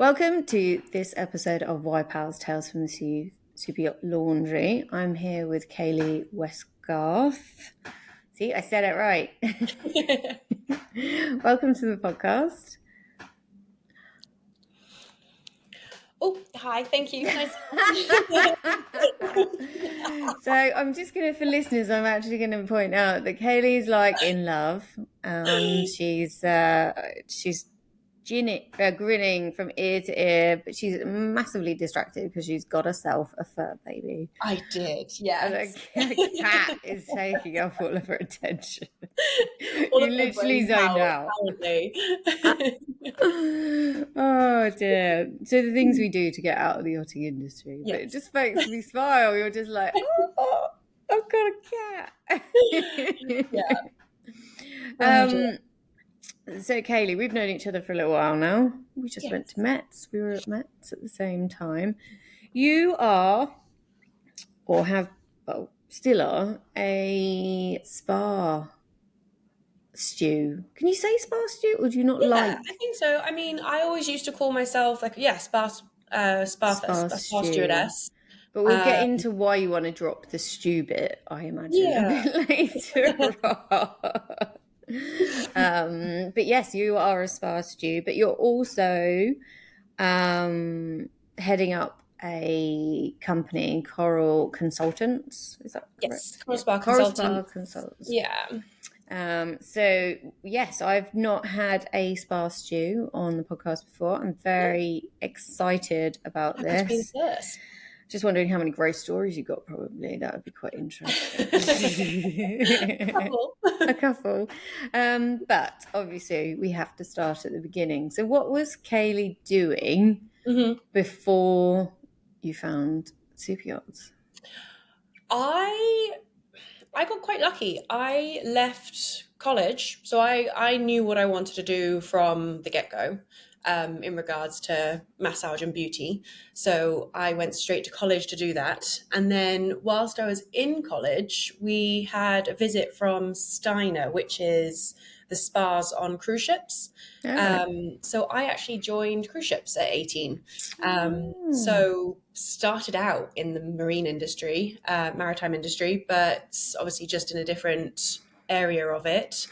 Welcome to this episode of Why Pals Tales from the Superyacht Laundry. I'm here with Kayleigh Westgarth. See, I said it right. Welcome to the podcast. Oh, hi, thank you. Nice. So I'm just going to, for listeners, I'm actually going to point out that Kayleigh's like in love. She's grinning from ear to ear, but she's massively distracted because she's got herself a fur baby. I did, yes. And a cat is taking up all of her attention. All You of my literally brain zoned power, out. apparently. Oh dear. So the things we do to get out of the yachting industry. But it just makes me smile. You're just like, oh, I've got a cat. Yeah. So Kayleigh, we've known each other for a little while now. We just went to Mets. We were at Mets at the same time. You are, or have, well, still are, a spa stew. Can you say spa stew, or do you not like? I think so. I mean, I always used to call myself spa stewardess. But we'll get into why you want to drop the stew bit, I imagine, a bit later on. But yes, you are a spa stew, but you're also heading up a company, Coral Consultants. Is that correct? Yes, Coral Spa Consultants. Coral Spa Consultants. Yeah. So yes, I've not had a spa stew on the podcast before. I'm very excited about this. Just wondering how many great stories you got. Probably that would be quite interesting. A couple. But obviously we have to start at the beginning. So what was Kayleigh doing before you found Superyachts? I got quite lucky. I left college, so I knew what I wanted to do from the get-go in regards to massage and beauty. So I went straight to college to do that. And then whilst I was in college, we had a visit from Steiner, which is the spas on cruise ships. So I actually joined cruise ships at 18. So started out in the marine industry, maritime industry, but obviously just in a different area of it.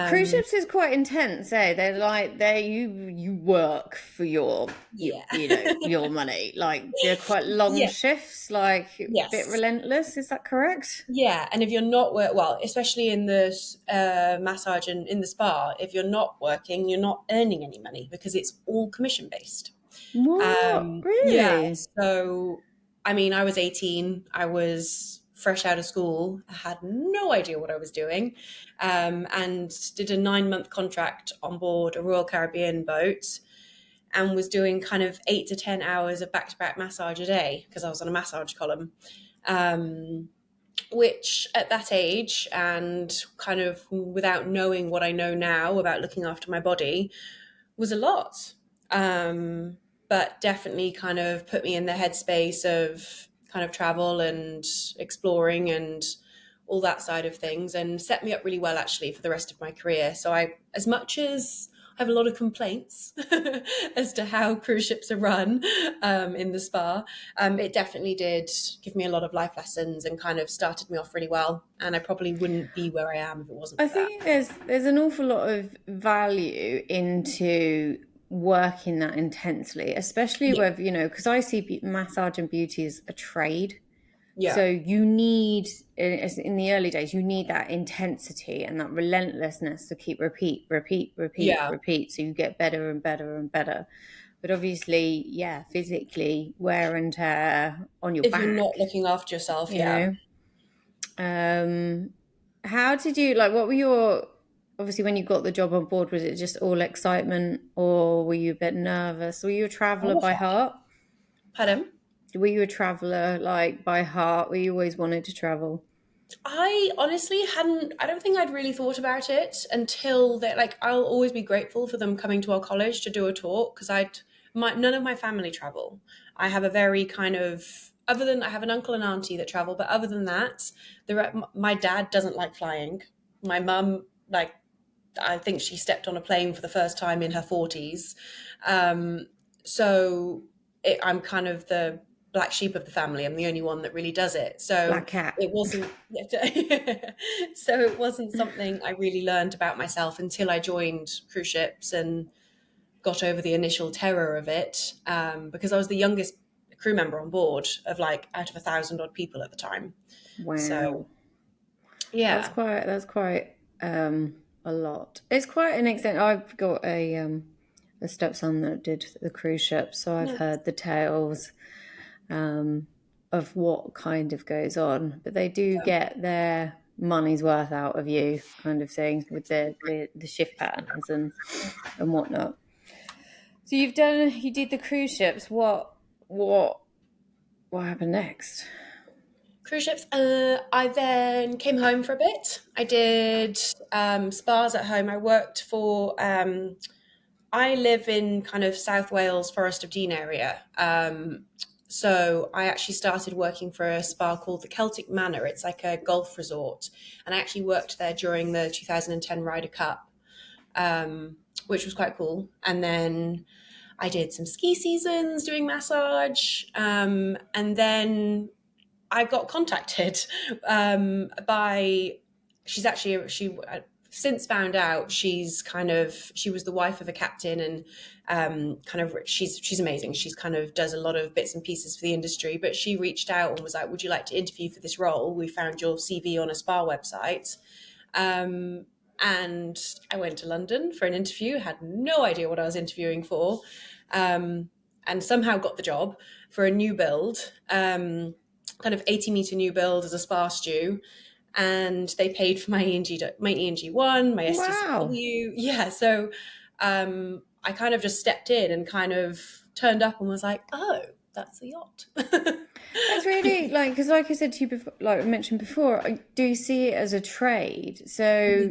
Cruise ships is quite intense, eh? They're like you work for your your money. Like they're quite long shifts, like a bit relentless. Is that correct? Yeah, and if you're not especially in the massage and in the spa, if you're not working, you're not earning any money because it's all commission based. What? Really? Yeah. So, I mean, I was 18. I was fresh out of school. I had no idea what I was doing, and did a 9-month contract on board a Royal Caribbean boat, and was doing kind of 8 to 10 hours of back-to-back massage a day because I was on a massage column. Which at that age and kind of without knowing what I know now about looking after my body was a lot. But definitely kind of put me in the headspace of kind of travel and exploring and all that side of things, and set me up really well actually for the rest of my career. So as much as I have a lot of complaints as to how cruise ships are run in the spa, it definitely did give me a lot of life lessons and kind of started me off really well. And I probably wouldn't be where I am if it wasn't for that. I think there's an awful lot of value into working that intensely, especially with, because I see massage and beauty as a trade. Yeah. So you need, in the early days, you need that intensity and that relentlessness to keep repeat. So you get better and better and better. But obviously, physically wear and tear on your back. If you're not looking after yourself, How did you, what were your, obviously when you got the job on board, was it just all excitement or were you a bit nervous? Were you a traveller by heart? Pardon? Were you a traveller by heart? Were you always wanted to travel? I honestly I don't think I'd really thought about it until I'll always be grateful for them coming to our college to do a talk because none of my family travel. I have a very kind of, other than I have an uncle and auntie that travel, but other than that, my dad doesn't like flying. My mum, I think she stepped on a plane for the first time in her 40s. So I'm kind of the black sheep of the family. I'm the only one that really does it. So Black cat. it wasn't so it wasn't something I really learned about myself until I joined cruise ships and got over the initial terror of it, because I was the youngest crew member on board of like out of 1,000 odd people at the time. Wow. So yeah, That's quite a lot. It's quite an extent. I've got a stepson that did the cruise ship, so I've heard the tales of what kind of goes on. But they do get their money's worth out of you, kind of thing, with the shift patterns and whatnot. So you did the cruise ships. What happened next? cruise ships. I then came home for a bit. I did spas at home. I worked for. I live in kind of South Wales, Forest of Dean area. So I actually started working for a spa called the Celtic Manor. It's like a golf resort, and I actually worked there during the 2010 Ryder Cup, which was quite cool. And then I did some ski seasons doing massage, and then I got contacted by. She's actually since found out she was the wife of a captain, and she's amazing. She's kind of does a lot of bits and pieces for the industry, but she reached out and was like, would you like to interview for this role? We found your CV on a spa website. And I went to London for an interview, had no idea what I was interviewing for, and somehow got the job for a new build, kind of 80-meter new build as a spa stew. And they paid for my ENG1, my STCW. Wow. Yeah, so I kind of just stepped in and kind of turned up and was like, oh, that's the yacht. That's really, because like I said to you before, like I mentioned before, I do see it as a trade. So,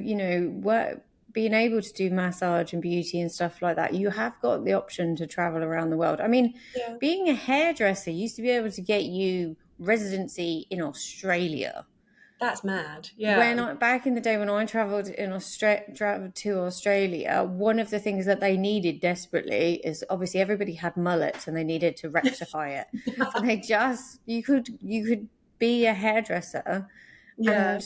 being able to do massage and beauty and stuff like that, you have got the option to travel around the world. I mean, being a hairdresser used to be able to get you residency in Australia. That's mad. Yeah. Back in the day when I traveled to Australia, one of the things that they needed desperately is obviously everybody had mullets and they needed to rectify it. So you could be a hairdresser and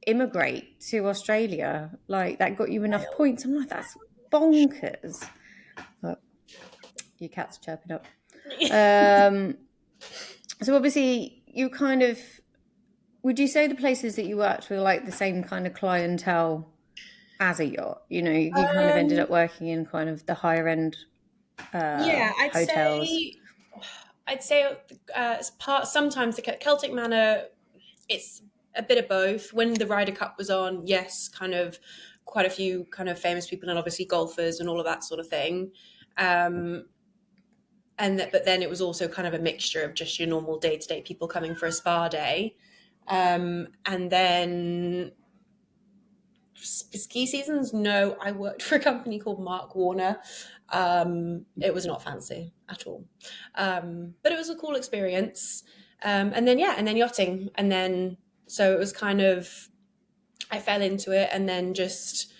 immigrate to Australia. Like that got you enough points. I'm like, that's bonkers. But your cat's chirping up. So obviously you kind of. Would you say the places that you worked were like the same kind of clientele as a yacht? You kind of ended up working in kind of the higher end hotels. I'd say sometimes the Celtic Manor, it's a bit of both. When the Ryder Cup was on, yes, kind of quite a few kind of famous people and obviously golfers and all of that sort of thing. But then it was also kind of a mixture of just your normal day-to-day people coming for a spa day. And then ski seasons, no, I worked for a company called Mark Warner. It was not fancy at all, but it was a cool experience. And then yachting, and then so it was kind of, I fell into it and then just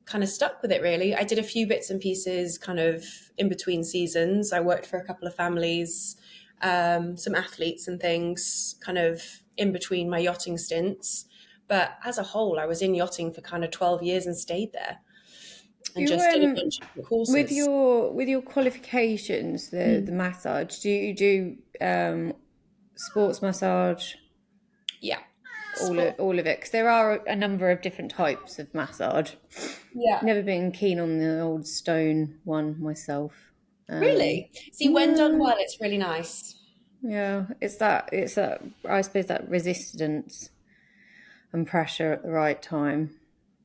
kind of stuck with it really. I did a few bits and pieces kind of in between seasons. I worked for a couple of families, some athletes and things kind of in between my yachting stints, but as a whole I was in yachting for kind of 12 years and stayed there and did a bunch of courses. With your qualifications, the massage, do you do sports massage? Yeah, all of it, because there are a number of different types of massage. Never been keen on the old stone one myself. Really? See, when done well, it's really nice. Yeah, it's that I suppose that resistance and pressure at the right time.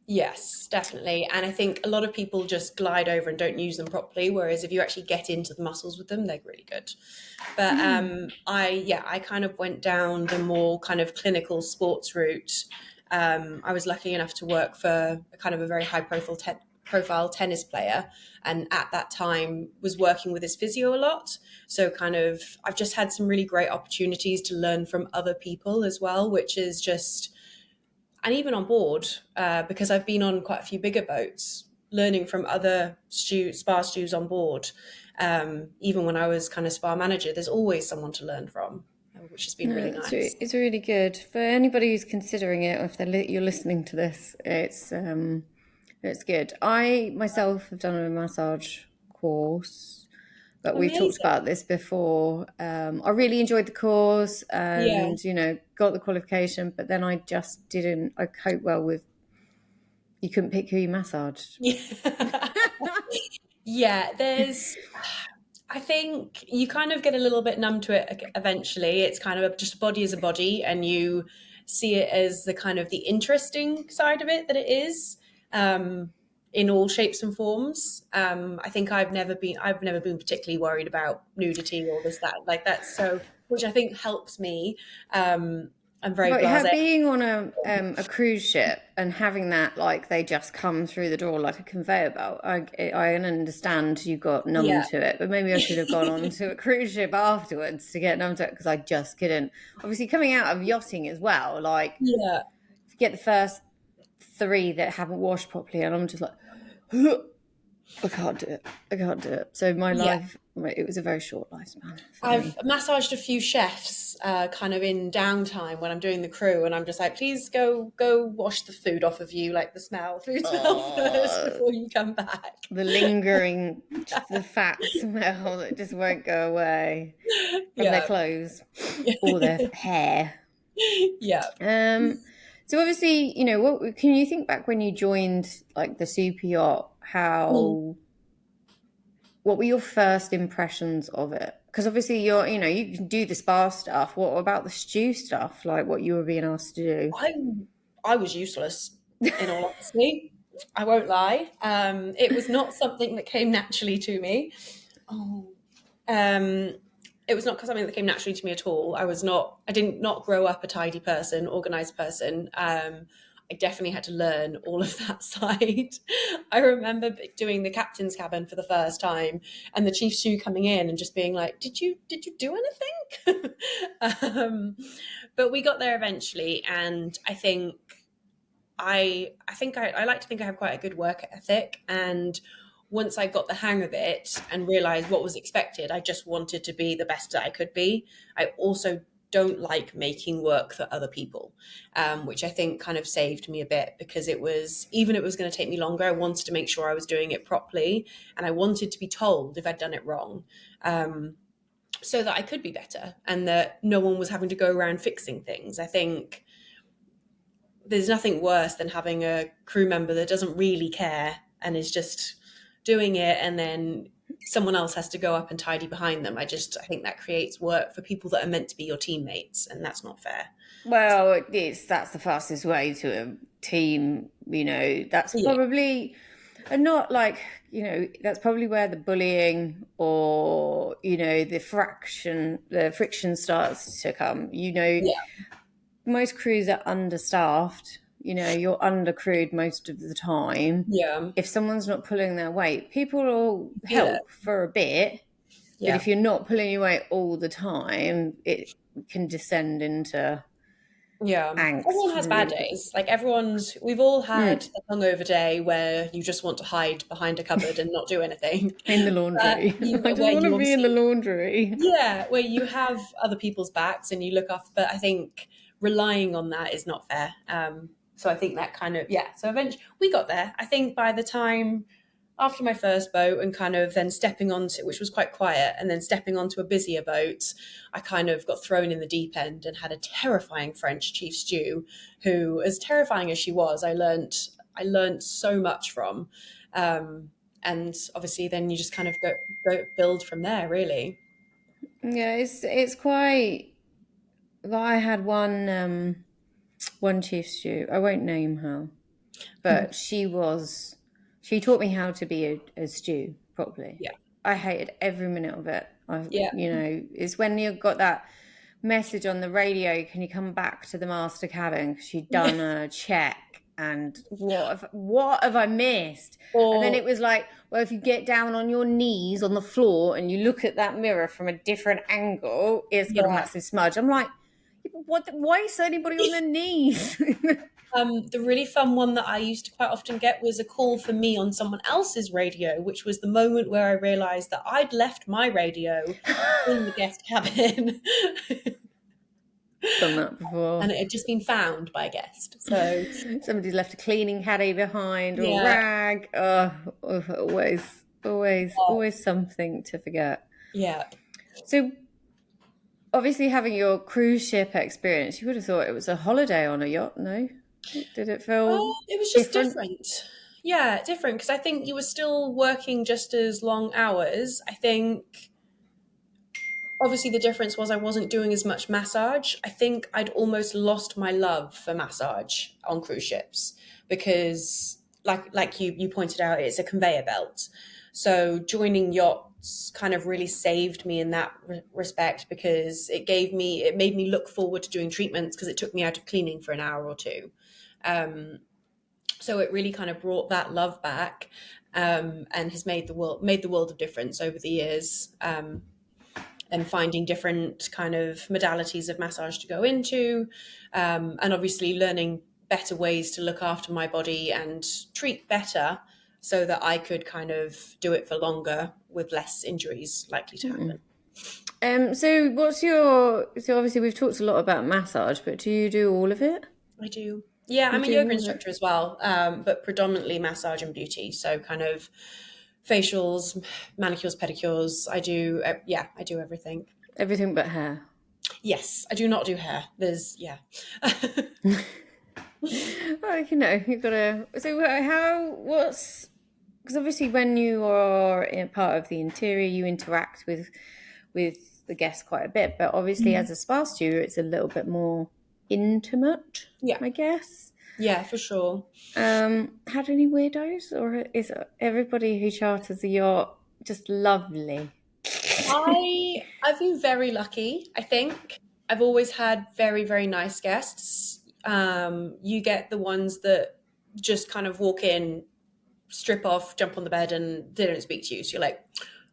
Yes, definitely. And I think a lot of people just glide over and don't use them properly, whereas if you actually get into the muscles with them, they're really good. But I kind of went down the more kind of clinical sports route. I was lucky enough to work for kind of a very high profile tennis player, and at that time was working with his physio a lot. So kind of I've just had some really great opportunities to learn from other people as well, which is just, and even on board, because I've been on quite a few bigger boats, learning from other spa stews on board Even when I was kind of spa manager, there's always someone to learn from, which has been really nice. It's really good for anybody who's considering it, or if you're listening to this. It's good. I myself have done a massage course, but we've talked about this before. I really enjoyed the course and, got the qualification, but then I just didn't cope well with, you couldn't pick who you massaged. Yeah, I think you kind of get a little bit numb to it eventually. It's kind of just a body is a body, and you see it as the kind of the interesting side of it that it is. In all shapes and forms. I think I've never been particularly worried about nudity or that, like that. So, which I think helps me. I'm very blasé. Being on a cruise ship and having that, like, they just come through the door like a conveyor belt. I understand you got numb to it, but maybe I should have gone on to a cruise ship afterwards to get numb to it, because I just couldn't. Obviously, coming out of yachting as well, like, if you get the first 3 that haven't washed properly, and I'm just like, I can't do it. So my life, it was a very short lifespan. I've massaged a few chefs kind of in downtime when I'm doing the crew, and I'm just like, please go wash the food off of you, like the smell first before you come back. The lingering, the fat smell that just won't go away from their clothes or their hair. Yeah. So obviously, what can you think back when you joined, like, the super yacht? What were your first impressions of it? Because obviously you can do the spa stuff. What about the stew stuff? Like, what you were being asked to do? I was useless, in all honesty. I won't lie. It was not something that came naturally to me. It was not something that came naturally to me at all. I did not grow up a tidy person, organized person. I definitely had to learn all of that side. I remember doing the captain's cabin for the first time, and the chief stew coming in and just being like, did you do anything? But we got there eventually, and I think I like to think I have quite a good work ethic, and once I got the hang of it and realized what was expected, I just wanted to be the best that I could be. I also don't like making work for other people, which I think kind of saved me a bit, because it was going to take me longer, I wanted to make sure I was doing it properly, and I wanted to be told if I'd done it wrong, so that I could be better, and that no one was having to go around fixing things. I think there's nothing worse than having a crew member that doesn't really care and is just doing it, and then someone else has to go up and tidy behind them. I think that creates work for people that are meant to be your teammates, and that's not fair. Well, that's the fastest way to a team. That's probably, and not like, that's probably where the bullying or the friction starts to come. Most crews are understaffed. You're undercrewed most of the time. Yeah. If someone's not pulling their weight, people will help for a bit. Yeah. But if you're not pulling your weight all the time, it can descend into angst. Everyone has bad days. Like, we've all had the hungover day where you just want to hide behind a cupboard and not do anything. In the laundry. I don't want to be in the laundry. Yeah, where you have other people's backs and you look after, but I think relying on that is not fair. So I think that kind of, so eventually we got there. I think by the time after my first boat and kind of then stepping onto, which was quite quiet, and then stepping onto a busier boat, I kind of got thrown in the deep end and had a terrifying French chief stew who, as terrifying as she was, I learned so much from. And obviously then you just kind of go build from there, really. Yeah, it's quite, I had one chief stew, I won't name her, but she taught me how to be a stew properly. Yeah. I hated every minute of it. It's when you've got that message on the radio, can you come back to the master cabin, because she'd done a check, and what have I missed? And then it was like, well, if you get down on your knees on the floor and you look at that mirror from a different angle, it's got a massive smudge. I'm like, you're what? Why is anybody on their knees? The really fun one that I used to quite often get was a call for me on someone else's radio, which was the moment where I realised that I'd left my radio in the guest cabin. Done that before. And it had just been found by a guest. So somebody's left a cleaning caddy behind or a rag. Always something to forget. Yeah. So obviously having your cruise ship experience, you would have thought it was a holiday on a yacht, no? Did it feel it was just different. Yeah, different, because I think you were still working just as long hours. I think obviously the difference was I wasn't doing as much massage. I think I'd almost lost my love for massage on cruise ships because like you pointed out, it's a conveyor belt. So joining yachts kind of really saved me in that respect, because it made me look forward to doing treatments, because it took me out of cleaning for an hour or two. So it really kind of brought that love back, and has made the world of difference over the years. And finding different kind of modalities of massage to go into, and obviously learning better ways to look after my body and treat better, so that I could kind of do it for longer with less injuries likely to happen. So obviously we've talked a lot about massage, but do you do all of it? I do. Yeah, I'm a yoga instructor as well, but predominantly massage and beauty. So kind of facials, manicures, pedicures. I do everything. Everything but hair. Yes, I do not do hair. Because obviously when you are in part of the interior, you interact with the guests quite a bit, but obviously as a spa studio, it's a little bit more intimate, I guess. Yeah, for sure. Had any weirdos, or is everybody who charters a yacht just lovely? I've been very lucky, I think. I've always had very, very nice guests. You get the ones that just kind of walk in, strip off, jump on the bed, and they don't speak to you. So you're like,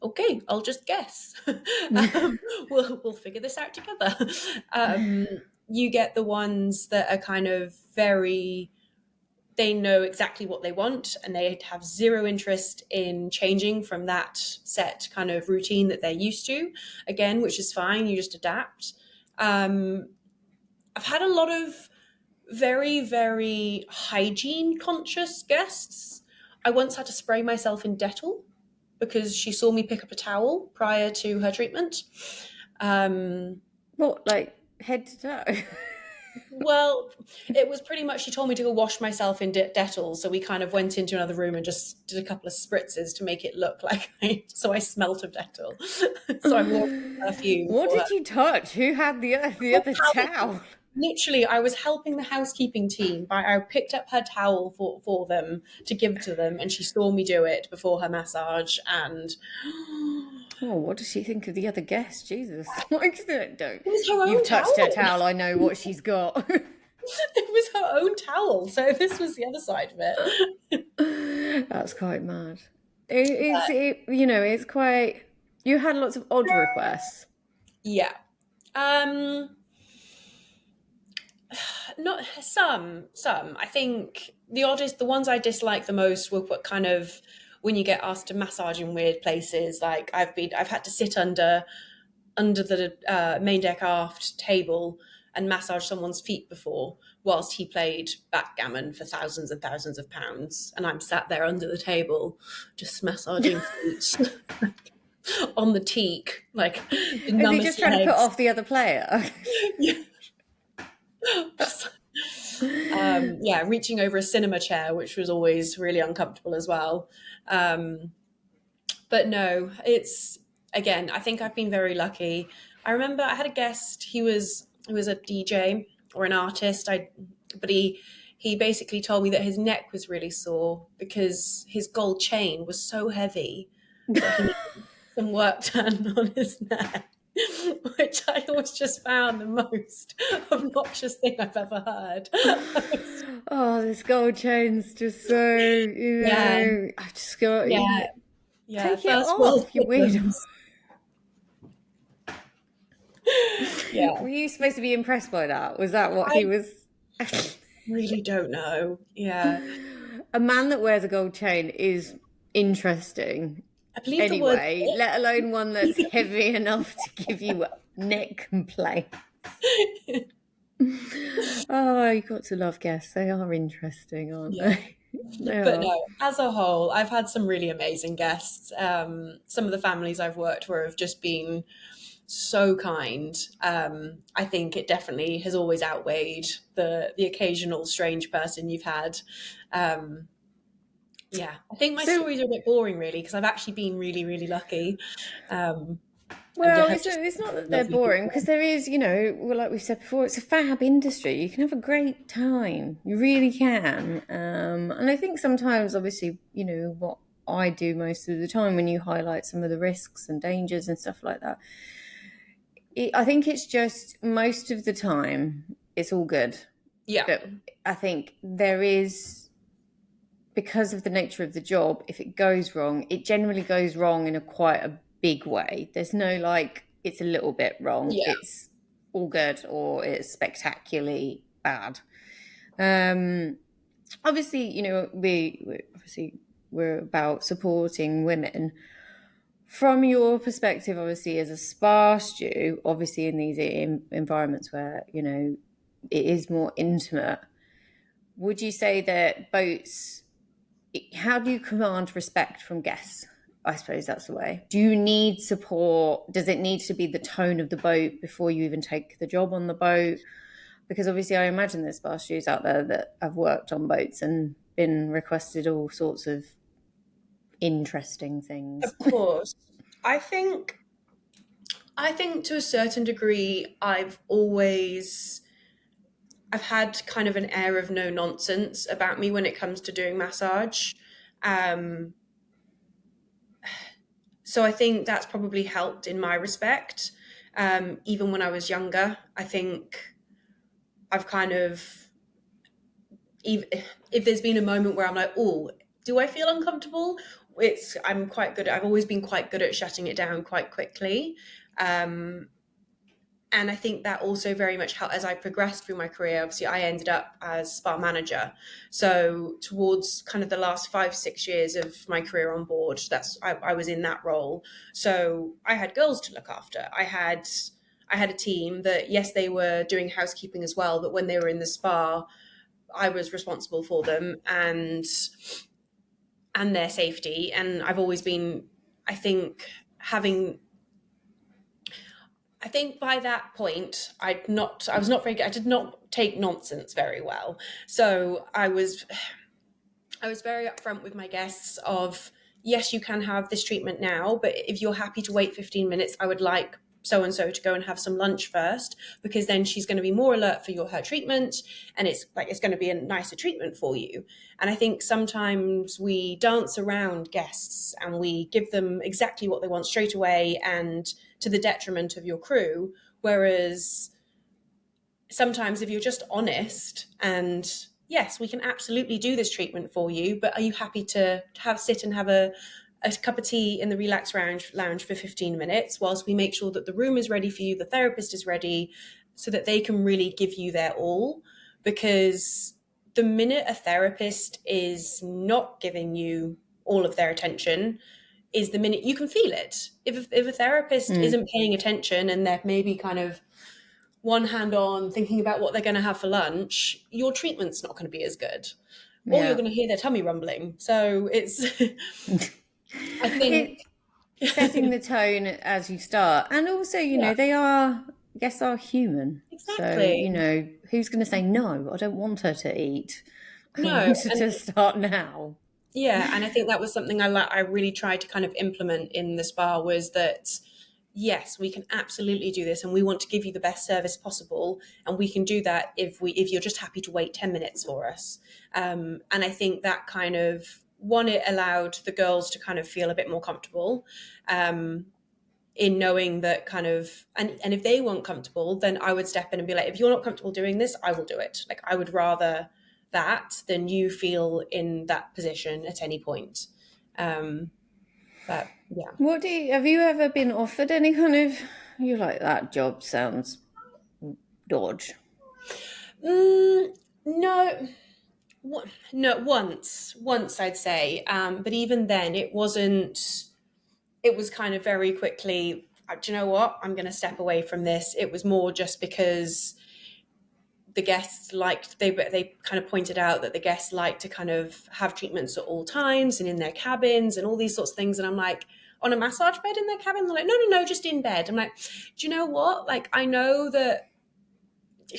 okay, I'll just guess. We'll figure this out together. You get the ones that are kind of they know exactly what they want, and they have zero interest in changing from that set kind of routine that they're used to, again, which is fine. You just adapt. I've had a lot of very, very hygiene conscious guests. I once had to spray myself in Dettol because she saw me pick up a towel prior to her treatment. What, like head to toe? Well, it was pretty much, she told me to go wash myself in Dettol, so we kind of went into another room and just did a couple of spritzes to make it look like so I smelt of Dettol. So I wore perfume. What did you touch? Who had the other towel? Literally, I was helping the housekeeping team. I picked up her towel for them to give to them, and she saw me do it before her massage. And oh, what does she think of the other guests? Jesus, don't. It was her own You've touched towel. her towel. I know what she's got. It was her own towel. So this was the other side of it. That's quite mad. It's quite. You had lots of odd requests. Yeah. Not some. I think the ones I dislike the most were what kind of when you get asked to massage in weird places. Like I've had to sit under the main deck aft table and massage someone's feet before, whilst he played backgammon for thousands and thousands of pounds, and I'm sat there under the table just massaging feet on the teak, like. Is he just trying to put off the other player? Yeah. Reaching over a cinema chair, which was always really uncomfortable as well. But no, it's, again, I think I've been very lucky. I remember I had a guest, he was a DJ or an artist, but he basically told me that his neck was really sore because his gold chain was so heavy that he needed some work done on his neck. Which I always just found the most obnoxious thing I've ever heard. Oh, this gold chain's just so, I just got, take it off, you weirdo. Yeah. Were you supposed to be impressed by that? Was that what he I was? really don't know. Yeah. A man that wears a gold chain is interesting I believe the word anyway, let alone one that's heavy enough to give you neck complaints. Oh, you got to love guests. They are interesting, aren't yeah. they? They But are. no, as a whole, I've had some really amazing guests. Some of the families I've worked for have just been so kind. I think it definitely has always outweighed the occasional strange person you've had. Um, yeah, I think my So, stories are a bit boring, really, because I've actually been really, really lucky. Um, and well, have just it's not that they're lovely boring people. because there is, well, like we said before, it's a fab industry. You can have a great time. You really can. And I think sometimes, obviously, what I do most of the time when you highlight some of the risks and dangers and stuff like that, I think it's just most of the time it's all good. Yeah, But I think there is, because of the nature of the job, if it goes wrong, it generally goes wrong in quite a big way. There's no like, it's a little bit wrong. yeah, It's all good or it's spectacularly bad. Um, Obviously, we're about supporting women. From your perspective, obviously, as a spa stew, obviously in these environments where, it is more intimate, would you say that boats, how do you command respect from guests? I suppose that's the way. Do you need support? Does it need to be the tone of the boat before you even take the job on the boat? Because obviously I imagine there's spa stews out there that have worked on boats and been requested all sorts of interesting things. of course. I think I think to a certain degree, I've had kind of an air of no nonsense about me when it comes to doing massage. Um, so I think that's probably helped in my respect. Even when I was younger, I think I've kind of, if there's been a moment where I'm like, oh, do I feel uncomfortable? I've always been quite good at shutting it down quite quickly. Um, and I think that also very much helped as I progressed through my career. Obviously, I ended up as spa manager. So towards kind of the last 5-6 years of my career on board, I was in that role. So I had girls to look after. I had a team that, yes, they were doing housekeeping as well, but when they were in the spa, I was responsible for them and their safety. And I've always been, I think, having I think by that point, I was not very good. I did not take nonsense very well. So I was very upfront with my guests of, yes, you can have this treatment now, but if you're happy to wait 15 minutes, I would like so and so to go and have some lunch first, because then she's going to be more alert for her treatment, and it's going to be a nicer treatment for you. And I think sometimes we dance around guests and we give them exactly what they want straight away, and to the detriment of your crew. Whereas sometimes if you're just honest and, yes, we can absolutely do this treatment for you, but are you happy to sit and have a cup of tea in the relax lounge for 15 minutes whilst we make sure that the room is ready for you, the therapist is ready, so that they can really give you their all? Because the minute a therapist is not giving you all of their attention is the minute you can feel it. If a therapist isn't paying attention and they're maybe kind of one hand on thinking about what they're going to have for lunch, your treatment's not going to be as good. Or you're Yeah. going to hear their tummy rumbling. So it's, I think, Setting the tone as you start. And also, yeah, guests are human. So, exactly. who's going to say, no, I don't want her to eat. I No, want her and to start now. yeah, and I think that was something I really tried to kind of implement in the spa, was that, yes, we can absolutely do this, and we want to give you the best service possible, and we can do that if you're just happy to wait 10 minutes for us. And I think that kind of, one, it allowed the girls to kind of feel a bit more comfortable, in knowing that kind of, and if they weren't comfortable, then I would step in and be like, if you're not comfortable doing this, I will do it. Like, I would rather that than you feel in that position at any point. But yeah. Have you ever been offered any kind of, you like, that job sounds dodge? No. No, once I'd say, but even then, it wasn't. It was kind of very quickly. Do you know what? I'm going to step away from this. It was more just because the guests liked. They kind of pointed out that the guests like to kind of have treatments at all times and in their cabins and all these sorts of things. And I'm like, on a massage bed in their cabin? They're like, no, just in bed. I'm like, do you know what? Like, I know that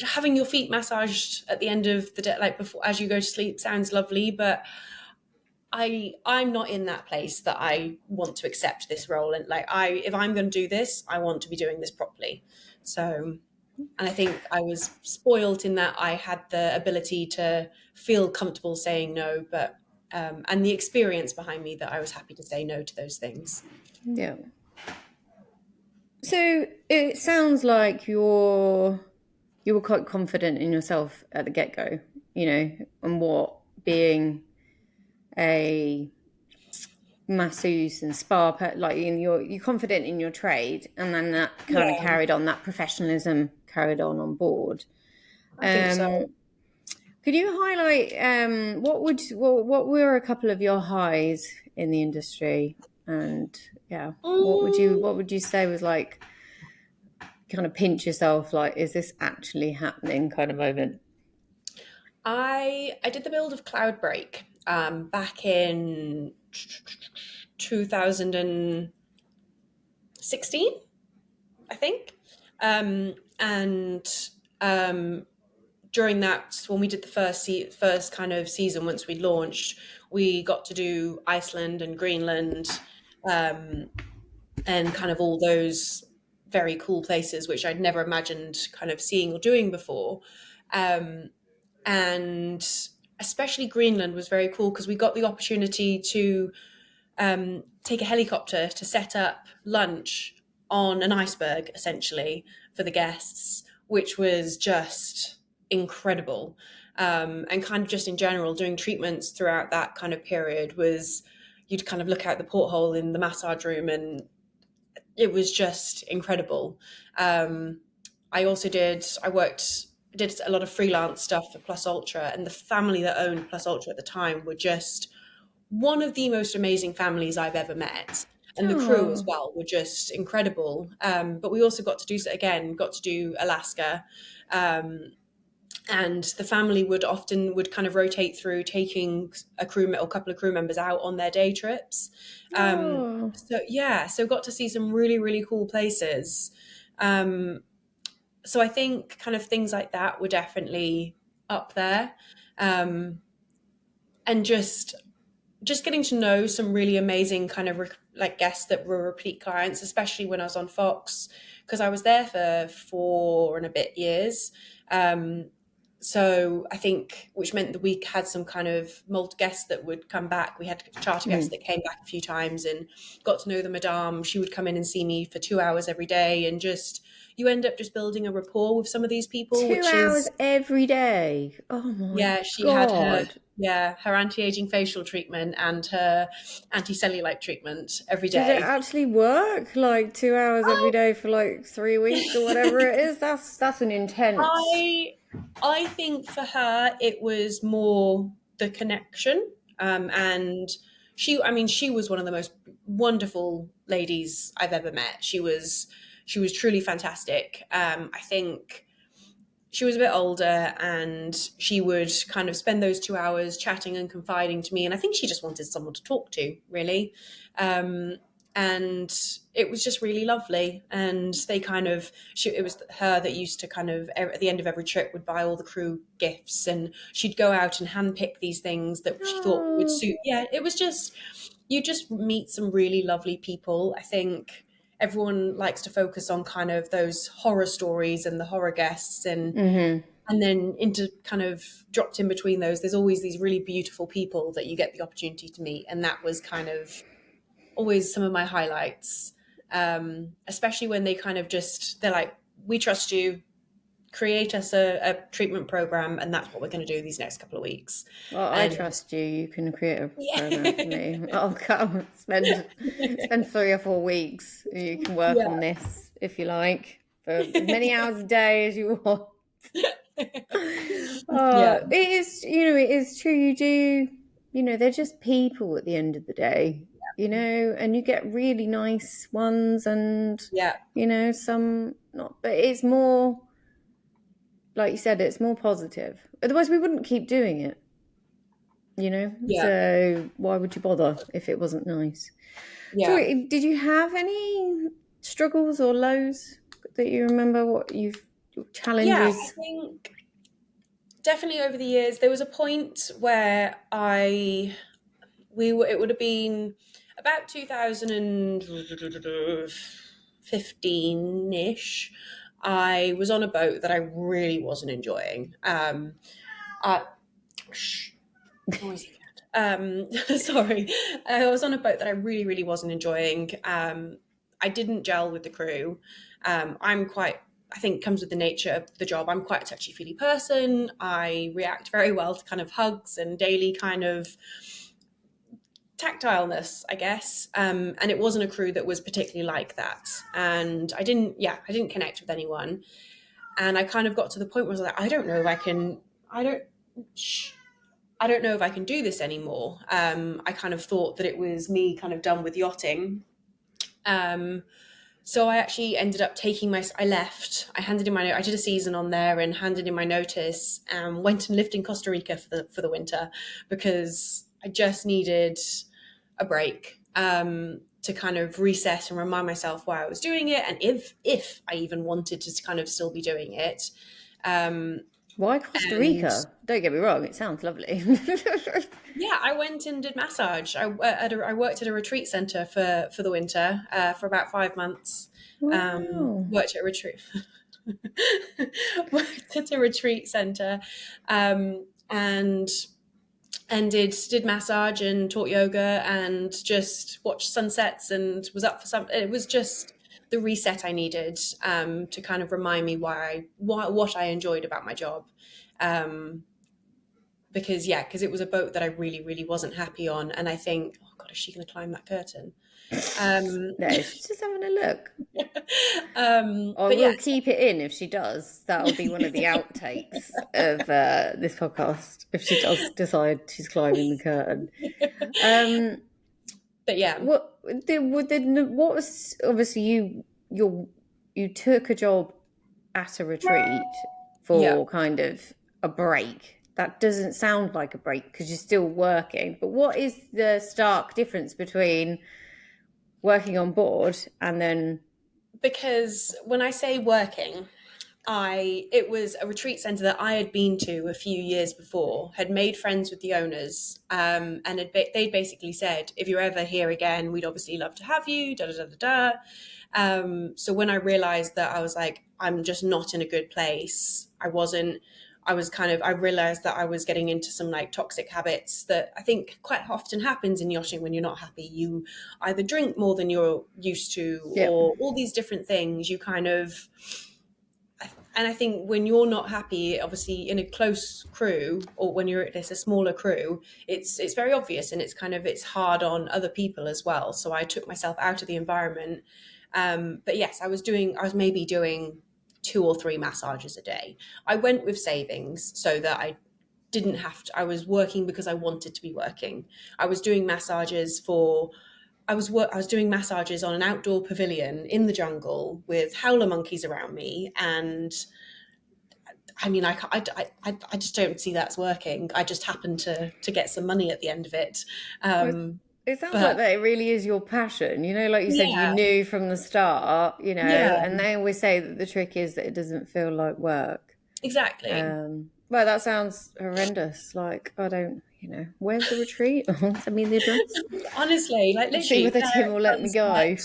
having your feet massaged at the end of the day, like before as you go to sleep, sounds lovely, but I'm not in that place that I want to accept this role. And like, if I'm going to do this, I want to be doing this properly. So, and I think I was spoiled in that I had the ability to feel comfortable saying no, but and the experience behind me that I was happy to say no to those things. Yeah. So it sounds like you were quite confident in yourself at the get-go, and what being a masseuse and spa, like you're confident in your trade, and then that kind of carried on, that professionalism carried on board. I think so. Could you highlight what were a couple of your highs in the industry, and what would you say was like kind of pinch yourself, like, is this actually happening kind of moment? I did the build of Cloudbreak back in 2016, I think. During that, when we did the first kind of season, once we launched, we got to do Iceland and Greenland, and kind of all those very cool places, which I'd never imagined kind of seeing or doing before. And especially Greenland was very cool because we got the opportunity to take a helicopter to set up lunch on an iceberg, essentially, for the guests, which was just incredible. And kind of just in general, doing treatments throughout that kind of period was, you'd kind of look out the porthole in the massage room and it was just incredible. I did a lot of freelance stuff for Plus Ultra, and the family that owned Plus Ultra at the time were just one of the most amazing families I've ever met. And the crew as well were just incredible. But we also got to do Alaska. And the family would kind of rotate through taking a couple of crew members out on their day trips. So got to see some really, really cool places. So I think kind of things like that were definitely up there. And just getting to know some really amazing kind of like guests that were repeat clients, especially when I was on Fox, because I was there for 4 and a bit years. So I think, which meant that we had some kind of multi guests that would come back. We had charter guests that came back a few times and got to know the madame. She would come in and see me for 2 hours every day, and you end up just building a rapport with some of these people. 2 hours every day. Oh my God. She had her anti-aging facial treatment and her anti-cellulite treatment every day. Did it actually work? Like 2 hours every day for like 3 weeks or whatever it is? That's an intense. I think for her it was more the connection, and she was one of the most wonderful ladies I've ever met. She was truly fantastic. I think she was a bit older, and she would kind of spend those 2 hours chatting and confiding to me, and I think she just wanted someone to talk to, really. And it was just really lovely. And it was her that used to kind of, at the end of every trip, would buy all the crew gifts, and she'd go out and handpick these things that she thought would suit. Yeah, it was just, you just meet some really lovely people. I think everyone likes to focus on kind of those horror stories and the horror guests, and then into kind of dropped in between those, there's always these really beautiful people that you get the opportunity to meet. And that was kind of always some of my highlights, especially when they kind of they're like, we trust you, create us a treatment program, and that's what we're going to do these next couple of weeks. Well, I trust you. You can create a program for me. I'll come spend 3 or 4 weeks. You can work on this if you like, for as many hours a day as you want. Yeah. It is, it is true. You do, they're just people at the end of the day, and you get really nice ones and, Yeah. some not, but it's more, like you said, it's more positive. Otherwise, we wouldn't keep doing it, Yeah. So why would you bother if it wasn't nice? Yeah. So, did you have any struggles or lows that you remember? What challenges? Yeah, I think definitely over the years there was a point where it would have been about 2015-ish. I was on a boat that I really wasn't enjoying. Sorry. I was on a boat that I really, really wasn't enjoying. I didn't gel with the crew. I think comes with the nature of the job. I'm quite a touchy-feely person. I react very well to kind of hugs and daily kind of tactileness, I guess. And it wasn't a crew that was particularly like that. And I didn't connect with anyone. And I kind of got to the point where I was like, I don't know if I can do this anymore. I kind of thought that it was me kind of done with yachting. So I actually ended up I left. I did a season on there and handed in my notice and went and lived in Costa Rica for the winter because I just needed a break to kind of reset and remind myself why I was doing it and if I even wanted to kind of still be doing it. Why Costa Rica? Don't get me wrong, it sounds lovely. Yeah, I went and did massage. I worked at a retreat center for the winter for about 5 months. Wow. Worked at a retreat center, and did massage and taught yoga and just watched sunsets and was up for some. It was just the reset I needed to kind of remind me what I enjoyed about my job. Because it was a boat that I really, really wasn't happy on. And I think, oh God, is she going to climb that curtain? No, she's just having a look. But we'll keep it in if she does. That'll be one of the outtakes of this podcast if she does decide she's climbing the curtain. But yeah, what was obviously you took a job at a retreat for kind of a break. That doesn't sound like a break because you're still working. But what is the stark difference between working on board and then? Because when I say working, it was a retreat center that I had been to a few years before, had made friends with the owners, and they'd basically said, if you're ever here again, we'd obviously love to have you, da da da da da. So when I realized that, I was like, I'm just not in a good place. I realized that I was getting into some like toxic habits that I think quite often happens in yachting when you're not happy. You either drink more than you're used to, or all these different things. You kind of, and I think when you're not happy, obviously in a close crew, or when there's a smaller crew, it's very obvious, and it's hard on other people as well. So I took myself out of the environment. But yes, I was maybe doing 2 or 3 massages a day. I went with savings so that I didn't have to. I was working because I wanted to be working. I was doing massages I was doing massages on an outdoor pavilion in the jungle with howler monkeys around me, and I mean, I just don't see that's working. I just happened to get some money at the end of it. It sounds like that it really is your passion, like you said, you knew from the start, and they always say that the trick is that it doesn't feel like work. Exactly. Well, that sounds horrendous. Like, I don't, where's the retreat? Send me the address. Honestly, like literally. See whether Tim will let me go.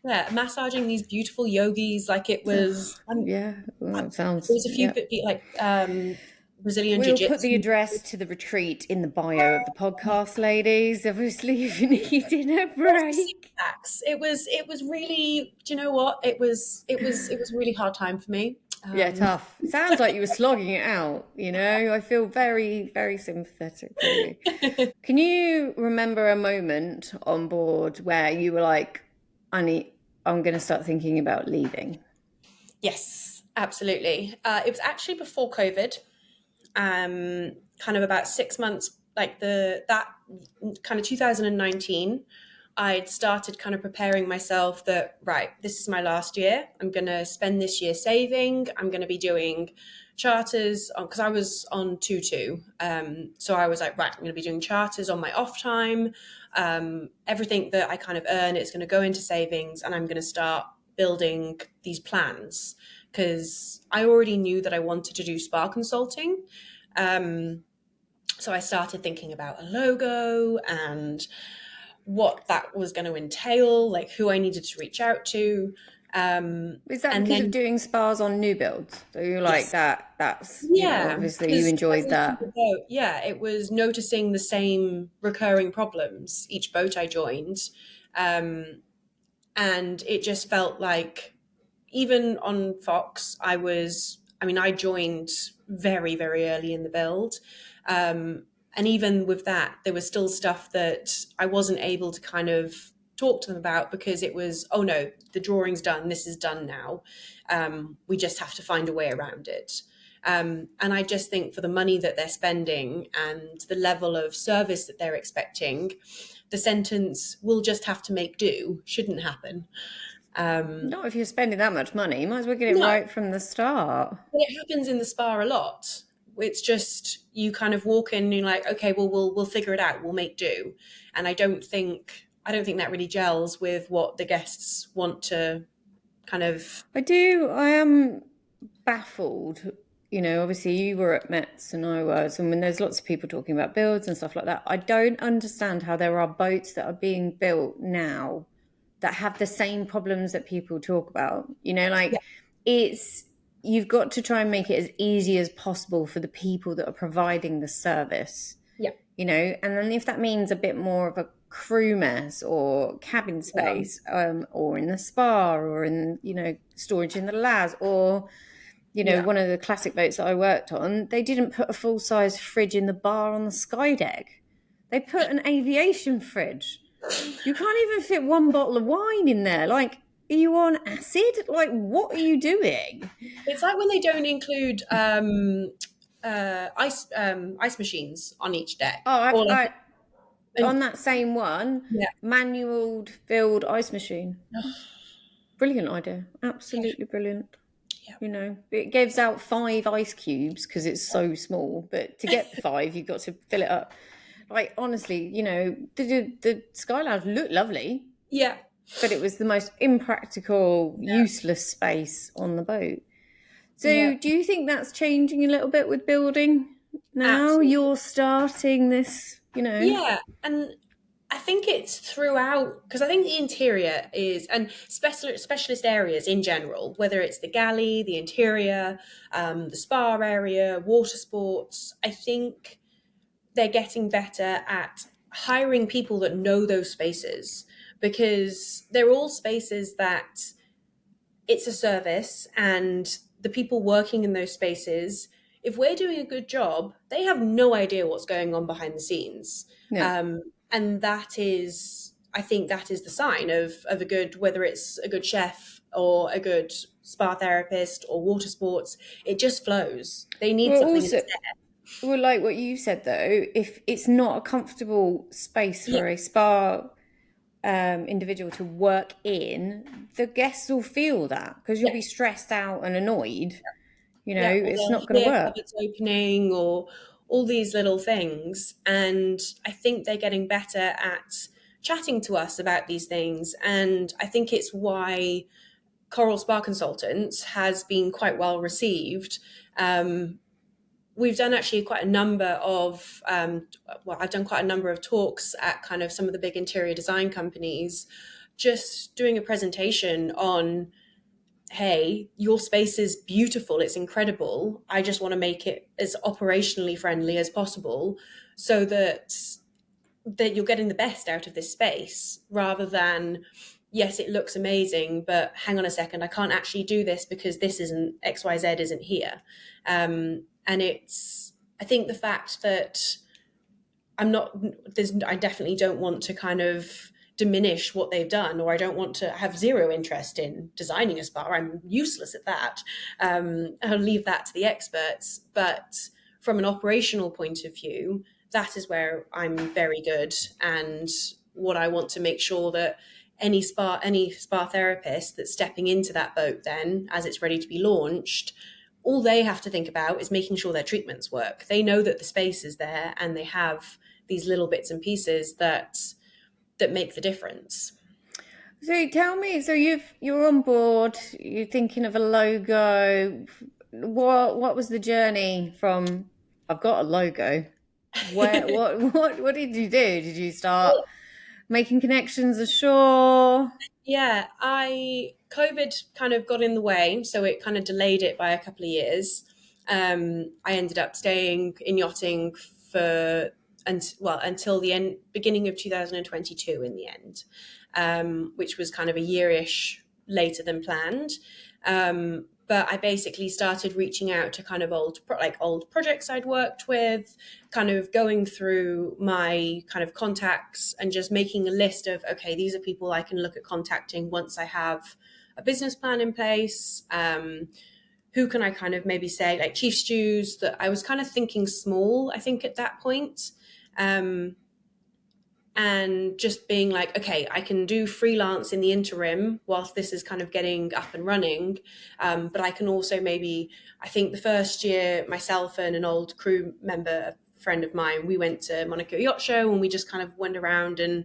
Yeah, massaging these beautiful yogis, like it was. That sounds. There was a few like Brazilian jiu-jitsu. We'll put the address to the retreat in the bio of the podcast, ladies. Obviously, if you needed a break. It was really. Do you know what? It was a really hard time for me. Tough. Sounds like you were slogging it out. I feel very, very sympathetic for you. Can you remember a moment on board where you were like, I'm going to start thinking about leaving? Yes. Absolutely. It was actually before COVID, kind of about 6 months, like that kind of 2019. I'd started kind of preparing myself that, right, this is my last year. I'm going to spend this year saving. I'm going to be doing charters because I was on 2-2. So I was like, right, I'm going to be doing charters on my off time. Everything that I kind of earn is going to go into savings, and I'm going to start building these plans because I already knew that I wanted to do spa consulting. So I started thinking about a logo and what that was going to entail, like who I needed to reach out to. Is that And because of then, doing spas on new builds? So you're like yes, that's, yeah, obviously you because enjoyed that. yeah, it was noticing the same recurring problems each boat I joined. Um, and it just felt like, even on Fox, I joined very, very early in the build. And even with that, there was still stuff that I wasn't able to kind of talk to them about because it was, oh no, the drawing's done, this is done now. We just have to find a way around it. And I just think for the money that they're spending and the level of service that they're expecting, the sentence "we'll just have to make do" shouldn't happen. Not if you're spending that much money. You might as well get it No, right from the start. but it happens in the spa a lot. It's just you kind of walk in and you're like, okay, well, we'll figure it out. We'll make do. And I don't think that really gels with what the guests want to kind of. I am baffled. Obviously you were at Mets and I was, and when there's lots of people talking about builds and stuff like that, I don't understand how there are boats that are being built now that have the same problems that people talk about. Yeah, It's you've got to try and make it as easy as possible for the people that are providing the service. yeah, And then if that means a bit more of a crew mess or cabin yeah, space, or in the spa, or in, storage in the LAS, or, yeah. one of the classic boats that I worked on, they didn't put a full-size fridge in the bar on the sky deck. They put an aviation fridge. You can't even fit one bottle of wine in there. Like, are you on acid? Like, what are you doing? It's like when they don't include ice machines on each deck, Oh, or like, on and that same one, yeah, manual filled ice machine. Brilliant idea. yeah, Absolutely brilliant. yeah, It gives out 5 ice cubes because it's so small, but to get the 5, you've got to fill it up. Like, honestly, the Sky Lounge looked lovely, yeah. but it was the most impractical, Yeah. useless space on the boat. Yeah, So do you think that's changing a little bit with building now? absolutely. You're starting this, Yeah, and I think it's throughout because I think the interior is and specialist areas in general, whether it's the galley, the interior, the spa area, water sports. I think they're getting better at hiring people that know those spaces because they're all spaces that it's a service and the people working in those spaces, if we're doing a good job, they have no idea what's going on behind the scenes. yeah. um, and that is, I think that is the sign of a good, whether it's a good chef or a good spa therapist or water sports, it just flows. They need Well, something also, instead. well, like what you said though, if it's not a comfortable space Yeah, for a spa individual to work in, the guests will feel that because you'll yeah, be stressed out and annoyed. yeah, or It's they'll not going to hear work. cupboards opening or all these little things. And I think they're getting better at chatting to us about these things. And I think it's why Coral Spa Consultants has been quite well received. We've done actually quite a number of, I've done quite a number of talks at kind of some of the big interior design companies, just doing a presentation on, hey, your space is beautiful, it's incredible. I just want to make it as operationally friendly as possible so that you're getting the best out of this space rather than, yes, it looks amazing, but hang on a second, I can't actually do this because this isn't, XYZ isn't here. And I think the fact that I definitely don't want to kind of diminish what they've done, or I don't want to have zero interest in designing a spa. I'm useless at that. I'll leave that to the experts. But from an operational point of view, that is where I'm very good, and what I want to make sure that any spa therapist that's stepping into that boat then as it's ready to be launched, all they have to think about is making sure their treatments work. They know that the space is there, and they have these little bits and pieces that make the difference. So tell me, so you're on board, you're thinking of a logo. What was the journey from I've got a logo? What did you do? Did you start making connections ashore? Yeah, COVID kind of got in the way, so it kind of delayed it by a couple of years. I ended up staying in yachting for until the beginning of 2022 in the end, which was kind of a year-ish later than planned. But I basically started reaching out to kind of old projects I'd worked with, kind of going through my kind of contacts and just making a list of, okay, these are people I can look at contacting once I have a business plan in place. Who can I kind of maybe say, like chief stews, that I was kind of thinking small, I think, at that point. And just being like, okay, I can do freelance in the interim whilst this is kind of getting up and running. But I can also maybe, I think the first year, myself and an old crew member, a friend of mine, we went to Monaco Yacht Show, and we just kind of went around and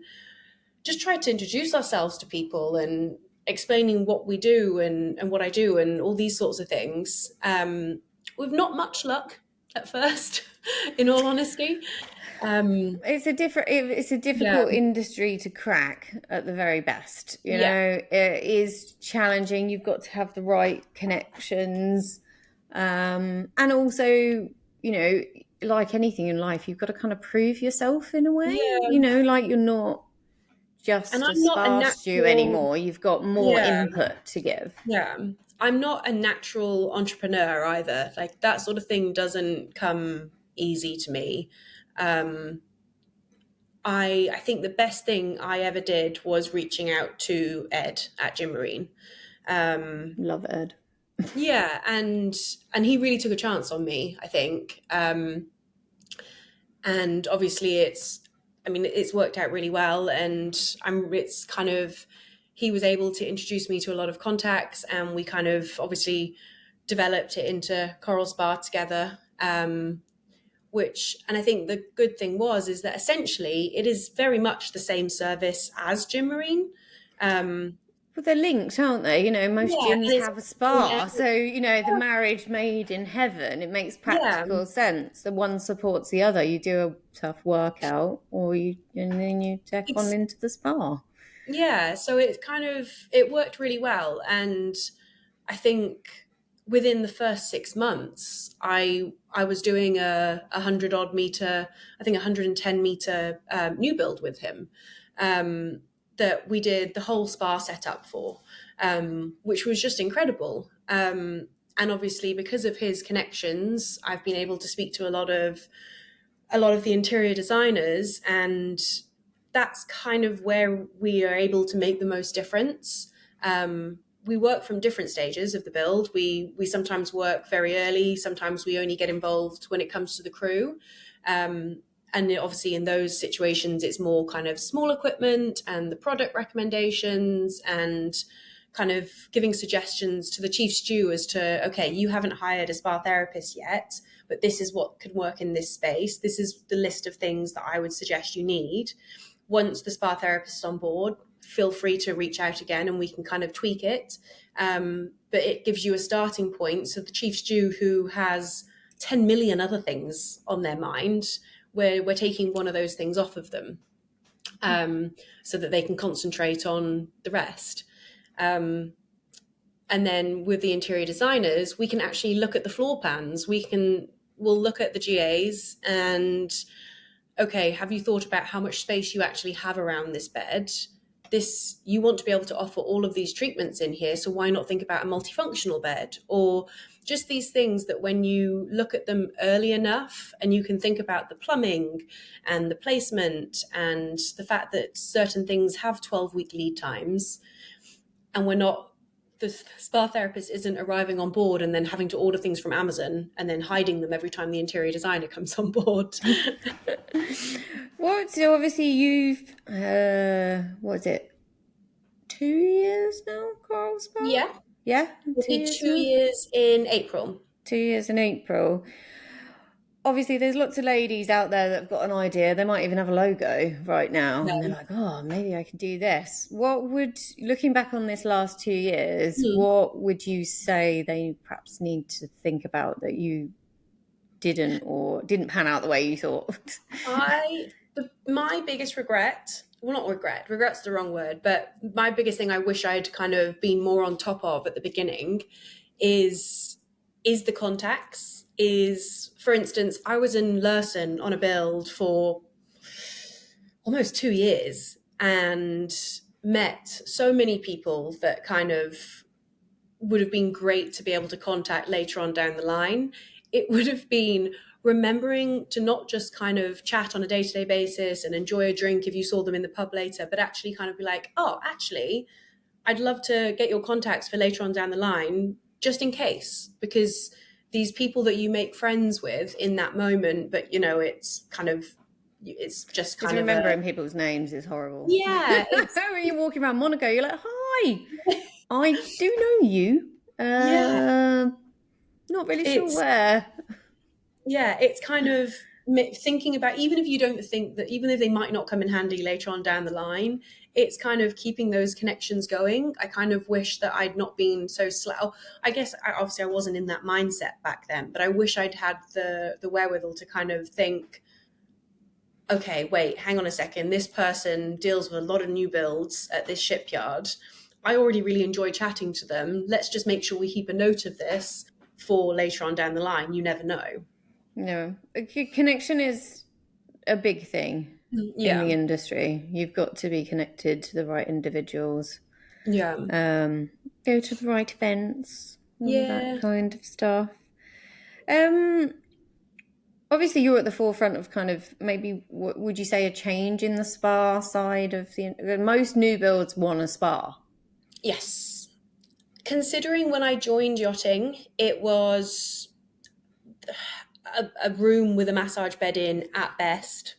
just tried to introduce ourselves to people and explaining what we do and what I do and all these sorts of things. With not much luck at first, in all honesty. It's a difficult industry to crack at the very best. You know, it is challenging. You've got to have the right connections, and also, you know, like anything in life, you've got to kind of prove yourself in a way. You know, like you're not just a spa stew anymore. You've got more input to give. Yeah, I'm not a natural entrepreneur either. Like that sort of thing doesn't come easy to me. I think the best thing I ever did was reaching out to Ed at Gym Marine. Love Ed. Yeah, and he really took a chance on me, I think. And obviously it's worked out really well, and it's kind of, he was able to introduce me to a lot of contacts, and we kind of obviously developed it into Coral Spa together. And I think the good thing is that essentially it is very much the same service as Gym Marine. Well, they're linked, aren't they? You know, most gyms have a spa. So, you know, the marriage made in heaven, it makes practical sense. The one supports the other. You do a tough workout and then you take on into the spa. Yeah, so it worked really well. And I think within the first 6 months, I was doing a 100-odd meter, I think 110 meter new build with him, that we did the whole spa setup for, which was just incredible. And obviously, because of his connections, I've been able to speak to a lot of the interior designers, and that's kind of where we are able to make the most difference. We work from different stages of the build. We sometimes work very early. Sometimes we only get involved when it comes to the crew. And obviously in those situations, it's more kind of small equipment and the product recommendations and kind of giving suggestions to the chief stew as to, okay, you haven't hired a spa therapist yet, but this is what could work in this space. This is the list of things that I would suggest you need. Once the spa therapist is on board, feel free to reach out again and we can kind of tweak it. But it gives you a starting point. So the chief stew who has 10 million other things on their mind, we're taking one of those things off of them, so that they can concentrate on the rest. And then with the interior designers, we can actually look at the floor plans. We'll look at the GAs and, okay, have you thought about how much space you actually have around this bed? You want to be able to offer all of these treatments in here, so why not think about a multifunctional bed? Or just these things that when you look at them early enough and you can think about the plumbing and the placement and the fact that certain things have 12-week lead times, and the spa therapist isn't arriving on board and then having to order things from Amazon and then hiding them every time the interior designer comes on board. So obviously you've, what is it, 2 years now, Coral Spa? Yeah. Yeah? It'll be 2 years in April. 2 years in April. Obviously, there's lots of ladies out there that have got an idea. They might even have a logo right now. And they're like, oh, maybe I could do this. Looking back on this last 2 years, what would you say they perhaps need to think about that you didn't pan out the way you thought? My biggest regret, well, not regret's the wrong word, but my biggest thing I wish I'd kind of been more on top of at the beginning is the contacts. For instance, I was in Lursen on a build for almost 2 years and met so many people that kind of would have been great to be able to contact later on down the line. It would have been remembering to not just kind of chat on a day-to-day basis and enjoy a drink if you saw them in the pub later, but actually kind of be like, oh, actually, I'd love to get your contacts for later on down the line, just in case, because these people that you make friends with in that moment, but it's just kind of remembering people's names is horrible. Yeah. When you're walking around Monaco, you're like, hi, I do know you. Not really sure where. Yeah, it's kind of thinking about, even if you don't think that, even if they might not come in handy later on down the line, it's kind of keeping those connections going. I kind of wish that I'd not been so slow. I guess obviously I wasn't in that mindset back then, but I wish I'd had the wherewithal to kind of think, okay, wait, hang on a second. This person deals with a lot of new builds at this shipyard. I already really enjoy chatting to them. Let's just make sure we keep a note of this for later on down the line. You never know. No, connection is a big thing in the industry. You've got to be connected to the right individuals. Yeah. Go to the right events. That kind of stuff. Obviously, you're at the forefront of kind of maybe, would you say, a change in the spa side of most new builds want a spa? Yes. Considering when I joined yachting, it was a room with a massage bed in at best,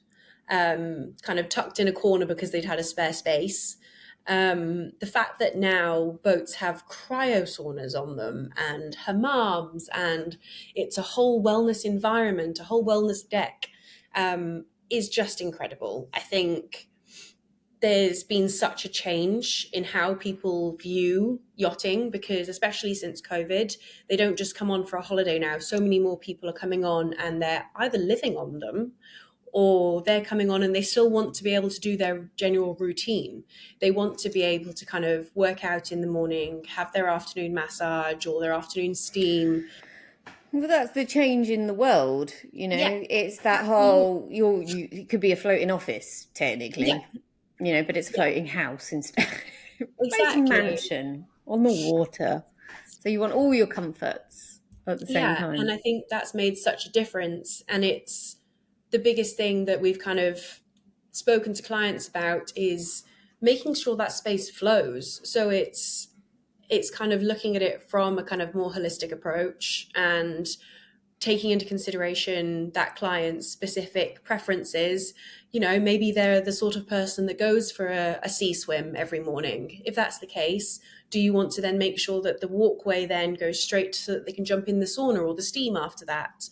kind of tucked in a corner because they'd had a spare space. The fact that now boats have cryo saunas on them and hammams, and it's a whole wellness environment, a whole wellness deck, is just incredible. I think there's been such a change in how people view yachting, because especially since COVID, they don't just come on for a holiday now. So many more people are coming on and they're either living on them, or they're coming on and they still want to be able to do their general routine. They want to be able to kind of work out in the morning, have their afternoon massage or their afternoon steam. Well, that's the change in the world, It's that whole, you could be a floating office, technically, but it's a floating house instead. Exactly. Floating mansion on the water. So you want all your comforts at the same time. And I think that's made such a difference. And it's the biggest thing that we've kind of spoken to clients about is making sure that space flows. So it's kind of looking at it from a kind of more holistic approach and taking into consideration that client's specific preferences. Maybe they're the sort of person that goes for a sea swim every morning. If that's the case, do you want to then make sure that the walkway then goes straight so that they can jump in the sauna or the steam after that?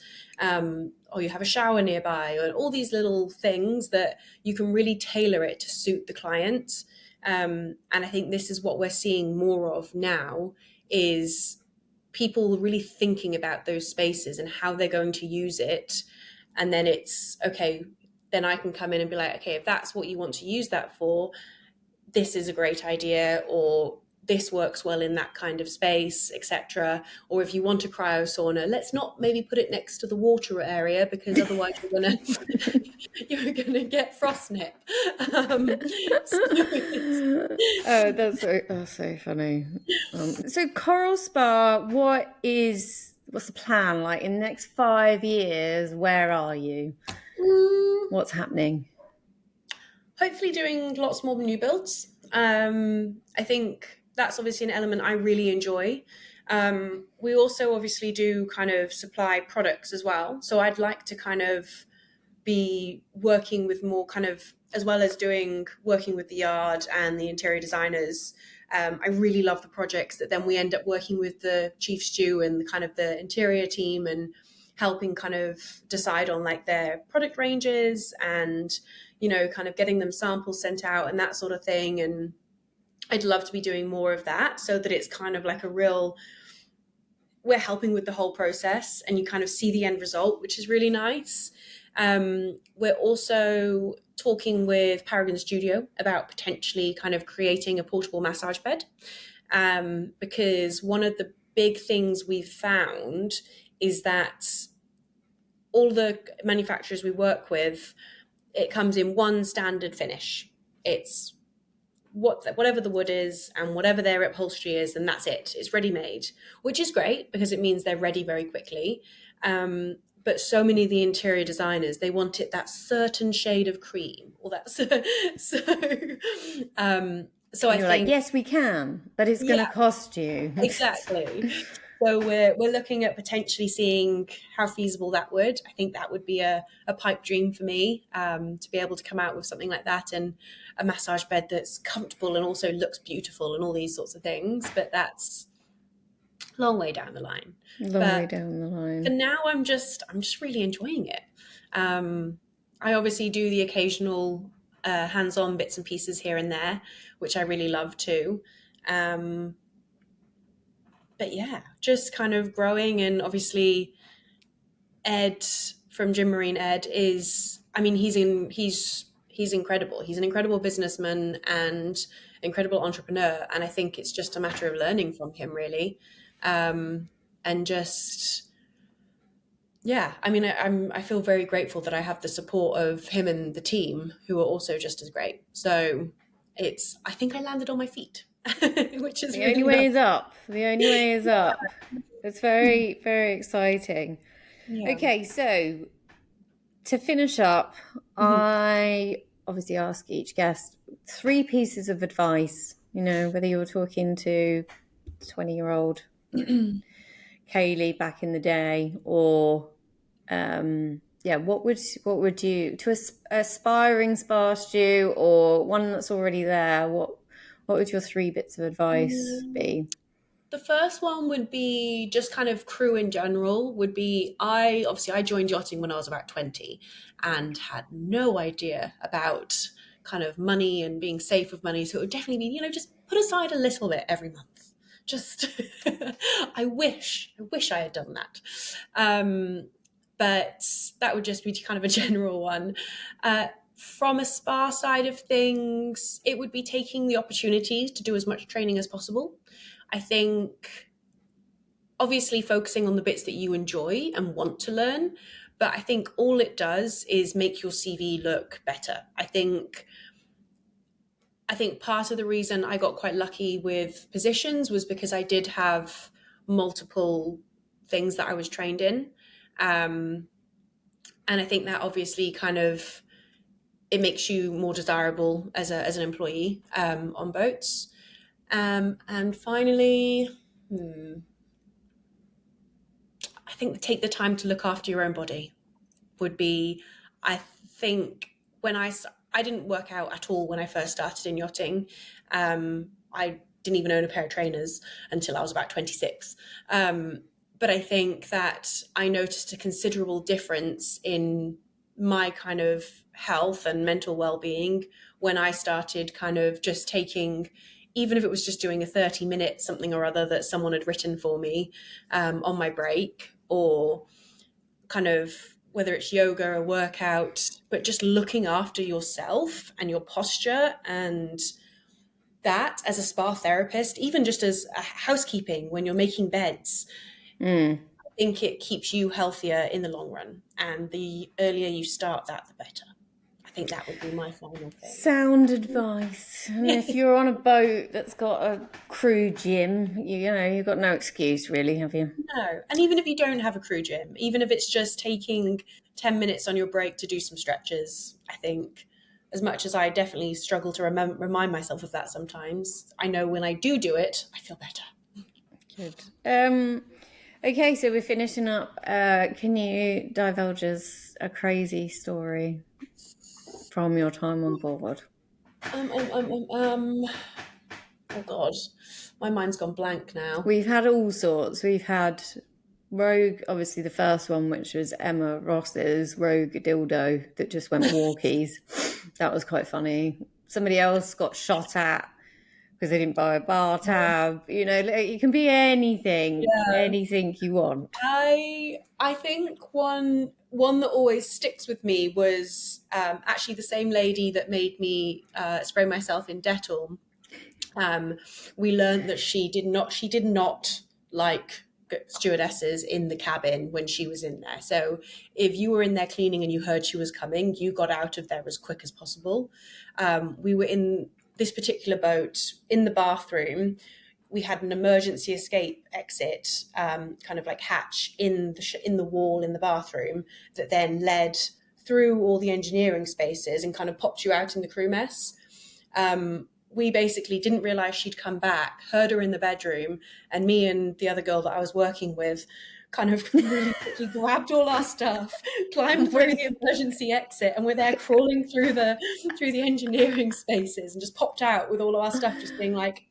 Or you have a shower nearby, or all these little things that you can really tailor it to suit the client. And I think this is what we're seeing more of now, is people really thinking about those spaces and how they're going to use it. And then it's, okay, then I can come in and be like, okay, if that's what you want to use that for, this is a great idea, or this works well in that kind of space, etc. Or if you want a cryo sauna, let's not maybe put it next to the water area, because otherwise you're gonna get frostnip. That's so funny. So Coral Spa, what is the plan? Like in the next 5 years, where are you? What's happening? Hopefully doing lots more new builds. I think that's obviously an element I really enjoy. We also obviously do kind of supply products as well. So I'd like to kind of be working with more kind of, as well as working with the yard and the interior designers. I really love the projects that then we end up working with the chief stew and the kind of the interior team and helping kind of decide on like their product ranges and, you know, kind of getting them samples sent out and that sort of thing. And I'd love to be doing more of that so that it's kind of like we're helping with the whole process and you kind of see the end result, which is really nice. We're also talking with Paragon Studio about potentially kind of creating a portable massage bed, because one of the big things we've found is that all the manufacturers we work with, it comes in one standard finish. It's whatever the wood is and whatever their upholstery is, and that's it. It's ready made, which is great because it means they're ready very quickly. But so many of the interior designers, they want it that certain shade of cream or that. So I think, like, yes, we can, but it's going to cost you. Exactly. So we're looking at potentially seeing how feasible that would. I think that would be a pipe dream for me, to be able to come out with something like that and a massage bed that's comfortable and also looks beautiful and all these sorts of things. But that's a long way down the line. Way down the line. For now, I'm just really enjoying it. I obviously do the occasional hands-on bits and pieces here and there, which I really love too. But yeah, just kind of growing. And obviously Ed from Gym Marine, Ed is, I mean, he's incredible. He's an incredible businessman and incredible entrepreneur. And I think it's just a matter of learning from him really. And just, yeah, I mean, I feel very grateful that I have the support of him and the team who are also just as great. So I think I landed on my feet. Which is the only way is up. The only way is up. It's very, very exciting. Yeah. Okay, so to finish up, I obviously ask each guest 3 pieces of advice, you know, whether you're talking to 20-year-old Kayleigh back in the day or what would you, to aspiring spa stew or one that's already there, what would your 3 bits of advice be? The first one would be just kind of crew in general would be, I joined yachting when I was about 20 and had no idea about kind of money and being safe with money. So it would definitely be, you know, just put aside a little bit every month. Just, I wish I had done that. But that would just be kind of a general one. From a spa side of things, it would be taking the opportunities to do as much training as possible. I think obviously focusing on the bits that you enjoy and want to learn, but I think all it does is make your CV look better. I think part of the reason I got quite lucky with positions was because I did have multiple things that I was trained in. And I think that obviously kind of, it makes you more desirable as an employee on boats. And finally, I think take the time to look after your own body would be, I think when I didn't work out at all when I first started in yachting. I didn't even own a pair of trainers until I was about 26. But I think that I noticed a considerable difference in my kind of health and mental well-being when I started kind of just taking, even if it was just doing a 30-minute something or other that someone had written for me on my break, or kind of whether it's yoga or workout, but just looking after yourself and your posture. And that as a spa therapist, even just as a housekeeping when you're making beds, I think it keeps you healthier in the long run. And the earlier you start that, the better. think that would be my final thing. Sound advice. And if you're on a boat that's got a crew gym, you know, you've got no excuse really, have you? No. And even if you don't have a crew gym, even if it's just taking 10 minutes on your break to do some stretches, I think, as much as I definitely struggle to remind myself of that sometimes, I know when I do it, I feel better. Good. Okay, so we're finishing up. Can you divulge us a crazy story from your time on board? Oh God, my mind's gone blank now. We've had all sorts. We've had Rogue, obviously the first one, which was Emma Ross's Rogue dildo that just went walkies. That was quite funny. Somebody else got shot at because they didn't buy a bar tab. You know, it can be anything, anything you want. I think one that always sticks with me was actually the same lady that made me spray myself in Dettol. We learned that she did not like stewardesses in the cabin when she was in there. So if you were in there cleaning and you heard she was coming, you got out of there as quick as possible. We were in this particular boat in the bathroom. We had an emergency escape exit, kind of like hatch in the wall in the bathroom that then led through all the engineering spaces and kind of popped you out in the crew mess. We basically didn't realize she'd come back, heard her in the bedroom, and me and the other girl that I was working with kind of really quickly grabbed all our stuff, climbed through the emergency exit, and we're there crawling through the engineering spaces and just popped out with all of our stuff, just being like,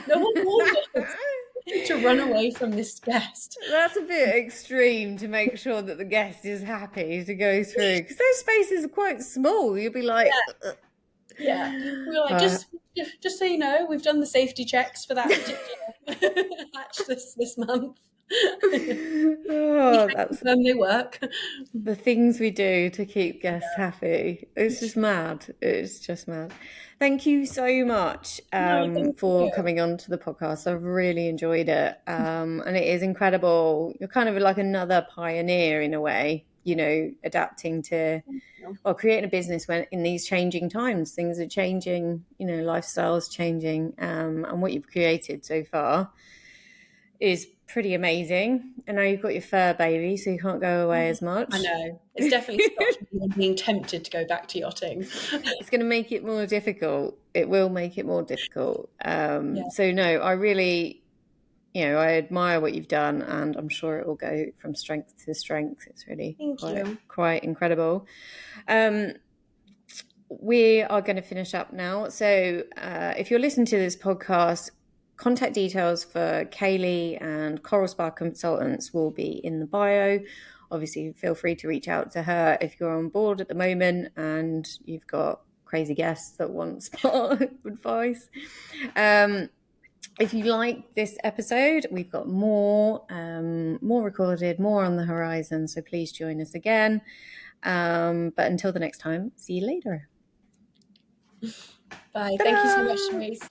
no one warned us to run away from this guest. That's a bit extreme to make sure that the guest is happy to go through, because those spaces are quite small. You'll be like... Yeah. We were like, just so you know, we've done the safety checks for that particular hatch this month. That's they work. The things we do to keep guests happy. It's just mad. It's just mad. Thank you so much for coming on to the podcast. I've really enjoyed it. And it is incredible. You're kind of like another pioneer in a way, you know, adapting to or creating a business when in these changing times, things are changing, you know, lifestyles changing. And what you've created so far is pretty amazing. I know you've got your fur baby, so you can't go away as much. I know. It's definitely stopped me from being tempted to go back to yachting. It's going to make it more difficult. It will make it more difficult. So no, I really, you know, I admire what you've done, and I'm sure it will go from strength to strength. It's really quite incredible. We are going to finish up now. So if you're listening to this podcast, contact details for Kayleigh and Coral Spa Consultants will be in the bio. Obviously, feel free to reach out to her if you're on board at the moment and you've got crazy guests that want spa advice. If you like this episode, we've got more recorded, more on the horizon. So please join us again. But until the next time, see you later. Bye. Ta-da! Thank you so much, Cherise.